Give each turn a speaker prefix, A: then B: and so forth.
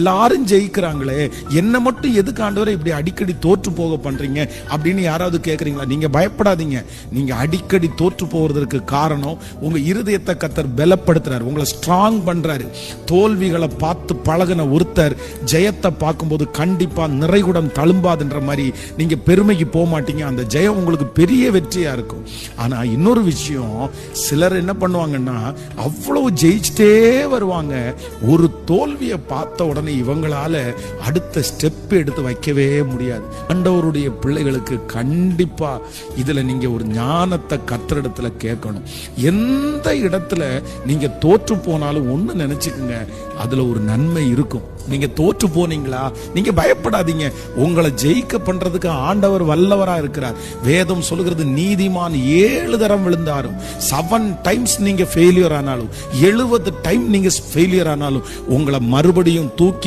A: எல்லாரும் ஜெயிக்கிறாங்களே, என்ன மட்டும் எதுக்கு ஆண்டவரே இப்படி அடிக்கடி தோற்று போக பண்றீங்க அப்படின்னு யாராவது கேக்குறீங்களா? நீங்க பயப்படாதீங்க. நீங்க அடிக்கடி தோற்று போவதற்கு காரணம் உங்க இருதயத்தை கர்த்தர் பலப்படுத்துறாரு, உங்களை ஸ்ட்ராங் பண்றாரு. தோல்விகளை பார்த்து பழகின ஒருத்தர் ஜெயத்தை பார்க்கும்போது கண்டிப்பா நிறைகுடம் தழும்பாதுன்ற மாதிரி நீங்க பெருமைக்கு போக மாட்டீங்க. அந்த ஜெயம் உங்களுக்கு பெரிய வெற்றியா இருக்கும். ஆனா இன்னொரு விஷயம், சிலர் என்ன பண்ணுவாங்கன்னா அவ்வளவு ஜெயிச்சுட்டே வருவாங்க, ஒரு தோல்வியை பார்த்த உடனே இவங்களால அடுத்த ஸ்டெப் எடுத்து வைக்கவே முடியாது. ஆண்டவருடைய பிள்ளைகளுக்கு கண்டிப்பா இதுல நீங்க ஒரு ஞானத்தை கர்த்தரிடத்துல கேட்கணும். எந்த இடத்துல நீங்க தோற்று போனாலும் ஒண்ணு நினைச்சுக்குங்க, அதுல ஒரு நன்மை இருக்கும். நீங்க தோற்று போனீங்களா, நீங்க பயப்படாதீங்க. உங்களை ஜெயிக்க பண்றதுக்கு ஆண்டவர் வல்லவரா இருக்கிறார். வேதம் சொல்லுகிறது, நீதிமான் 7 தரம் விழுந்தாரும், 7 டைம்ஸ் நீங்க ஃபெயிலியர் ஆனாலும், 70 டைம் நீங்க ஃபெயிலியர் ஆனாலும் உங்களை மறுபடியும் தூக்கி